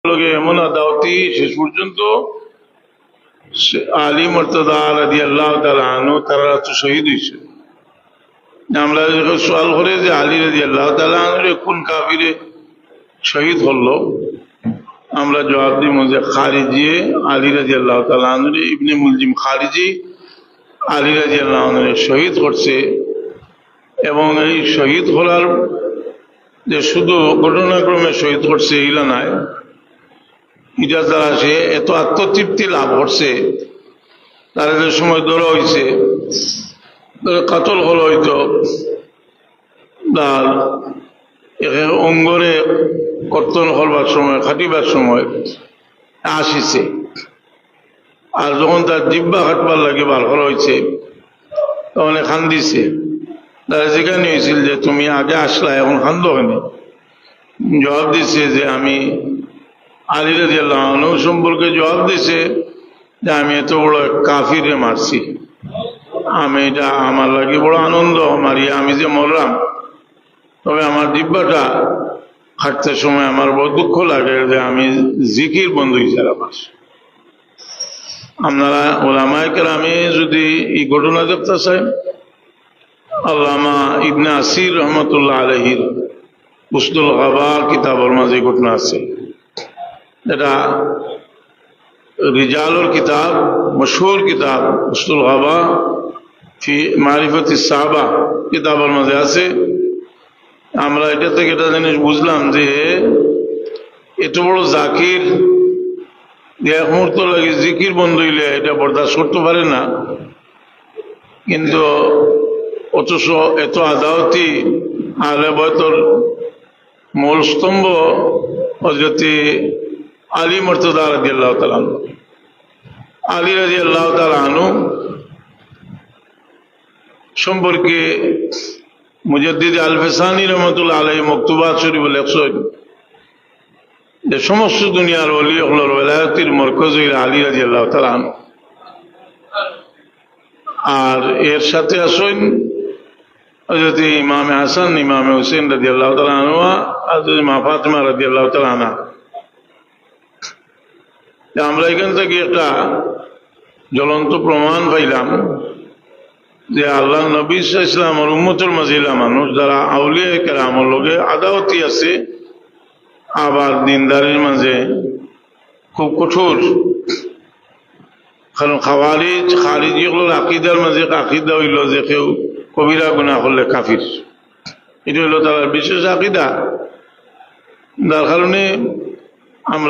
এমন আদাওতি শেষ পর্যন্ত আলী মুর্তজা রাদিয়াল্লাহু তাআলা আনহু তারা তো শহীদ হয়েছে। আমরা সওয়াল করে যে আলী রাদিয়াল্লাহু তাআলা আনহু কোন কাফিরে শহীদ হলো, আমরা জবাব দিব যে খারিজি আলী রাদিয়াল্লাহু তাআলা আনহু ইবনে মুলজিম খারিজি আলী রাদিয়াল্লাহু আনহু শহীদ করছে। এবং এই শহীদ হওয়ার যে শুধু ঘটনাক্রমে শহীদ করছে এগুলা নয়, এটা দ্বারা সে এত আত্মতৃপ্তি লাভ করছে, তার যে সময় ধরা হয়েছে কাতল হল হয়তো তার অঙ্গরে কর্তন করবার সময় খাটিবার সময় আসিছে, আর যখন তার জিব্বা কাটবার লাগে বার করা হয়েছে তখন খান্দিছে। তারা যেখানে হয়েছিল যে তুমি আগে আসলা এখন খান্দ কেন, জবাব দিছে যে আমি আলী রাদিয়াল্লাহু আনহু সম্পর্কে জবাব দিছে যে আমি এত বড় কাফিরে মারছি, আমি এটা আমার লাগে বড় আনন্দ মারিয়া আমি যে মরলাম, তবে আমার জিব্বাটা হাঁটতে সময় আমার বড় দুঃখ লাগে যে আমি জিকির বন্ধু হিসাবে আমার। আপনারা ওলামায়ে কেরামে যদি এই ঘটনা দেখতে চাই, আল্লামা ইবনে আসির রহমতুল্লাহ আলাইহির উসদুল গাবা কিতাবের মাঝে ঘটনা আছে। এটা রিজালুল কিতাব, মশহুর কিতাব উসদুল গাবা ফি মারিফাতি সাহাবা কিতাবের মাঝে আছে। আমরা এটা থেকে একটা জিনিস বুঝলাম যে এত বড় জাকির এক মুহূর্ত লাগে জিকির বন্ধ হইলে এটা বরদাস্ত করতে পারে না, কিন্তু অথচ এত আদাওতি আহলে বাইতের মূল স্তম্ভ হযরত আলী মুর্তজা রাদিয়াল্লাহু তাআলা আনহু, আলী রাদিয়াল্লাহু তাআলা আনহু সম্পর্কে মুজাদ্দিদ আল-ফিসানি রহমাতুল্লাহ আলাইহি মকতুবাত শরীফে লেখছেন যে সমস্ত দুনিয়ার ওলি হলোর ওলায়াতির মরকজ হইল আলী রাদিয়াল্লাহু তাআলা আনহু। আর এর সাথে আসেন হযরত ইমামে হাসান ইমামে হুসেন রাদিয়াল্লাহু তাআলা আনহু আর মা ফাতিমা রাদিয়াল্লাহু তাআলা আনহা। আমরা এখান থেকে একটা জ্বলন্ত প্রমাণ পাইলাম যে আল্লাহ নবী সাল্লাল্লাহু আলাইহি ওয়াসাল্লামের উম্মতের মাঝিলা মানুষ যারা আউলিয়া কেরামের লগে আদাওতি আছে, আবার দিনদারির মাঝে খুব কঠোর। কারণ খারিজি হল আকিদার মাঝে আকিদা হইল যে কেউ কবিরা গুনাহ করলে কাফির, এটা হইল তার বিশেষ আকিদা। যার কারণে আমরা